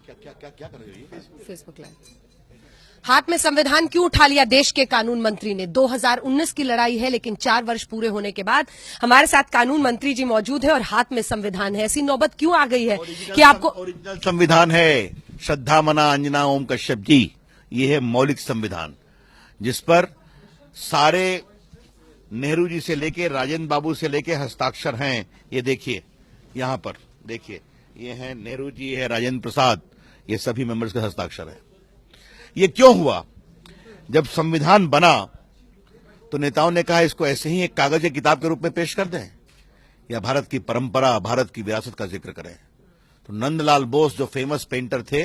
क्या क्या क्या क्या कर रही है? Facebook live. हाथ में संविधान क्यों उठा लिया देश के कानून मंत्री ने? 2019 की लड़ाई है, लेकिन 4 वर्ष पूरे होने के बाद हमारे साथ कानून मंत्री जी मौजूद है और हाथ में संविधान है। ऐसी नौबत क्यों आ गई है कि आपको? ओरिजिनल संविधान है, श्रद्धा मना अंजना ओम कश्यप जी, ये है मौलिक संविधान, जिस पर सारे नेहरू जी से लेके राजेंद्र बाबू से लेके हस्ताक्षर हैं। ये देखिए, यहां पर देखिए, ये है नेहरू जी, है राजेंद्र प्रसाद, ये सभी मेंबर्स के हस्ताक्षर हैं। ये क्यों हुआ? जब संविधान बना तो नेताओं ने कहा इसको ऐसे ही एक कागज की किताब के रूप में पेश कर दें या भारत की परंपरा, भारत की विरासत का जिक्र करें। तो नंदलाल बोस जो फेमस पेंटर थे,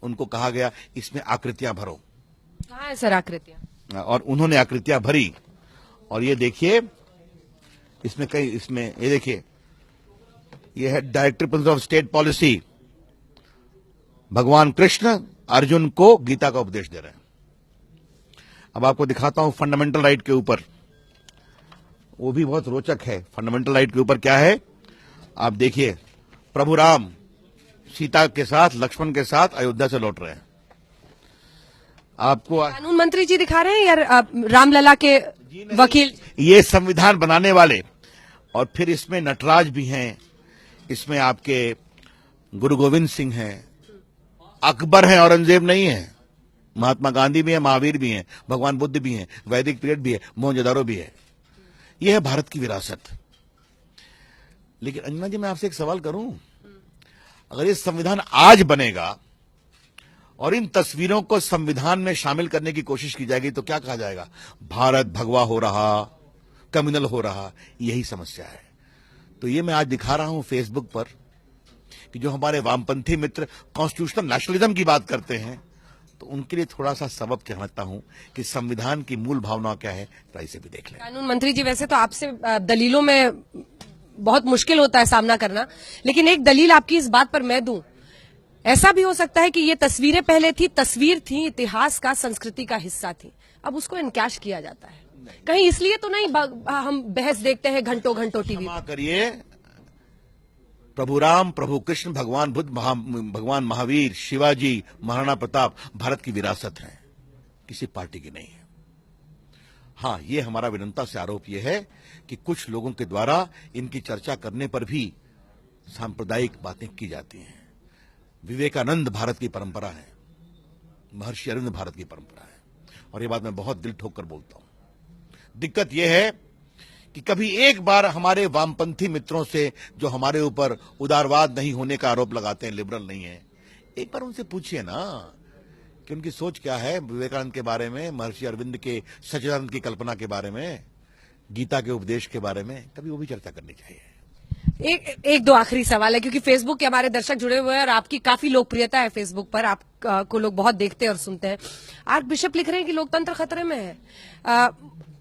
उनको कहा गया इसमें आकृतियां भरो। कहाँ है सर आकृतियां? और उन्होंने आकृतियां भरी। और ये देखिए, इसमें ये देखिए, ये है director principle of state policy. भगवान कृष्ण अर्जुन को गीता का उपदेश दे रहे हैं। अब आपको दिखाता हूं फंडामेंटल राइट के ऊपर, वो भी बहुत रोचक है। फंडामेंटल राइट के ऊपर क्या है, आप देखिए, प्रभु राम सीता के साथ, लक्ष्मण के साथ अयोध्या से लौट रहे हैं। आपको कानून मंत्री जी दिखा रहे हैं या रामलला के वकील? ये संविधान बनाने वाले। और फिर इसमें नटराज भी हैं, इसमें आपके गुरु गोविंद सिंह हैं, अकबर है, औरंगजेब नहीं है, महात्मा गांधी भी है, महावीर भी हैं, भगवान बुद्ध भी हैं, वैदिक पीरियड भी है, मोहनजोदारो भी है। यह है भारत की विरासत। लेकिन अंजना जी, मैं आपसे एक सवाल करूं, अगर ये संविधान आज बनेगा और इन तस्वीरों को संविधान में शामिल करने की कोशिश की जाएगी तो क्या कहा जाएगा? भारत भगवा हो रहा, कम्युनल हो रहा। यही समस्या है। तो ये मैं आज दिखा रहा हूं फेसबुक पर कि जो हमारे वामपंथी मित्र कॉन्स्टिट्यूशनल नेशनलिज्म की बात करते हैं, तो उनके लिए थोड़ा सा सबक चाहता हूं कि संविधान की मूल भावना क्या है, तो इसे भी देख लें। कानून मंत्री जी, वैसे तो आपसे दलीलों में बहुत मुश्किल होता है सामना करना, लेकिन एक दलील आपकी इस बात पर मैं दूं। ऐसा भी हो सकता है कि ये तस्वीरें पहले थी, तस्वीर थी, इतिहास का, संस्कृति का हिस्सा थी, अब उसको इनकैश किया जाता है। कहीं इसलिए तो नहीं हम बहस देखते हैं घंटों घंटों टीवी? क्षमा करिए, प्रभु राम, प्रभु कृष्ण, भगवान बुद्ध, भगवान महावीर, शिवाजी, महाराणा प्रताप भारत की विरासत है, किसी पार्टी की नहीं है। हां, ये हमारा विनम्रता से आरोप यह है कि कुछ लोगों के द्वारा इनकी चर्चा करने पर भी सांप्रदायिक बातें की जाती हैं। विवेकानंद भारत की परंपरा है, महर्षि अरविंद भारत की परंपरा है, और ये बात मैं बहुत दिल ठोक कर बोलता हूं। दिक्कत यह है कि कभी एक बार हमारे वामपंथी मित्रों से, जो हमारे ऊपर उदारवाद नहीं होने का आरोप लगाते हैं, लिबरल नहीं है, एक बार उनसे पूछिए ना कि उनकी सोच क्या है विवेकानंद के बारे में, महर्षि अरविंद के सच्चिदानंद की कल्पना के बारे में, गीता के उपदेश के बारे में। कभी वो भी चर्चा करनी चाहिए। एक दो आखिरी सवाल है, क्योंकि फेसबुक के हमारे दर्शक जुड़े हुए हैं और आपकी काफी लोकप्रियता है फेसबुक पर, आपको लोग बहुत देखते हैं और सुनते हैं। आर्क बिशप लिख रहे हैं कि लोकतंत्र खतरे में है।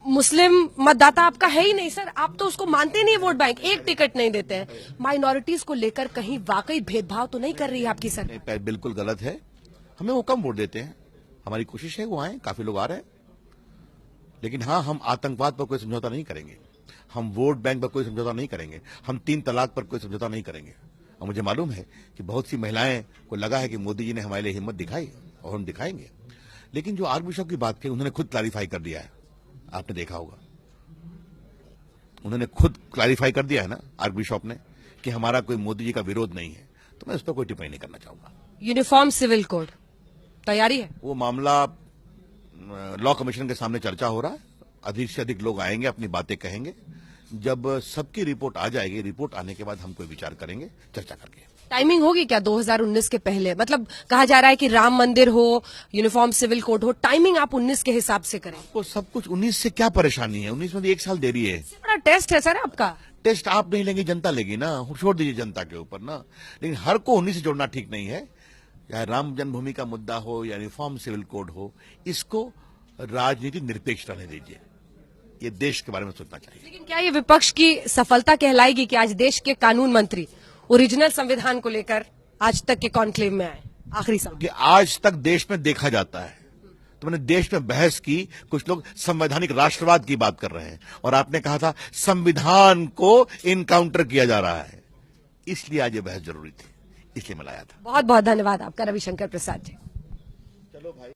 मुस्लिम मतदाता आपका है ही नहीं सर, आप तो उसको मानते नहीं, वोट बैंक, एक टिकट नहीं देते हैं। माइनॉरिटीज को लेकर कहीं वाकई भेदभाव तो नहीं कर रही है आपकी सरकार? बिल्कुल गलत है। हमें वो कम वोट देते हैं, हमारी कोशिश है वो आए, काफी लोग आ रहे हैं। लेकिन हाँ, हम आतंकवाद पर कोई समझौता नहीं करेंगे, हम वोट बैंक पर कोई समझौता नहीं करेंगे, हम 3 तलाक पर कोई समझौता नहीं करेंगे। और मुझे मालूम है कि बहुत सी महिलाएं को लगा है कि मोदी जी ने हमारे लिए हिम्मत दिखाई, और हम दिखाएंगे। लेकिन जो आर्क बिशप की बात की, उन्होंने खुद क्लैरिफाई कर दिया है, आपने देखा होगा, उन्होंने खुद क्लैरिफाई कर दिया है ना आर्क बिशप ने, कि हमारा कोई मोदी जी का विरोध नहीं है। तो मैं उस पर कोई टिप्पणी नहीं करना चाहूंगा। यूनिफॉर्म सिविल कोड तैयारी है? वो मामला लॉ कमीशन के सामने चर्चा हो रहा है, अधिक से अधिक लोग आएंगे, अपनी बातें कहेंगे। जब सबकी रिपोर्ट आ जाएगी, रिपोर्ट आने के बाद हम कोई विचार करेंगे, चर्चा करके। टाइमिंग होगी क्या 2019 के पहले? मतलब कहा जा रहा है कि राम मंदिर हो, यूनिफॉर्म सिविल कोड हो, टाइमिंग आप 19 के हिसाब से करें। तो सब कुछ 19 से क्या परेशानी है? 19 में तो 1 साल देरी है। बड़ा टेस्ट है सर आपका। टेस्ट आप नहीं लेंगे, जनता लेगी ना, छोड़ दीजिए जनता के ऊपर ना। लेकिन हर को 19 से जोड़ना ठीक नहीं है। चाहे राम जन्मभूमि का मुद्दा हो या यूनिफॉर्म सिविल कोड हो, इसको राजनीति निरपेक्ष रहने दीजिए। ये देश के बारे में सोचना चाहिए। लेकिन क्या ये विपक्ष की सफलता कहलाएगी कि आज देश के कानून मंत्री ओरिजिनल संविधान को लेकर आज तक के कॉन्क्लेव में आए? आखिरी सवाल। आज तक देश में देखा जाता है, तो मैंने देश में बहस की, कुछ लोग संवैधानिक राष्ट्रवाद की बात कर रहे हैं, और आपने कहा था संविधान को इनकाउंटर किया जा रहा है, इसलिए आज ये बहस जरूरी थी। इसलिए मैं लाया था। बहुत बहुत धन्यवाद आपका रविशंकर प्रसाद जी। चलो भाई।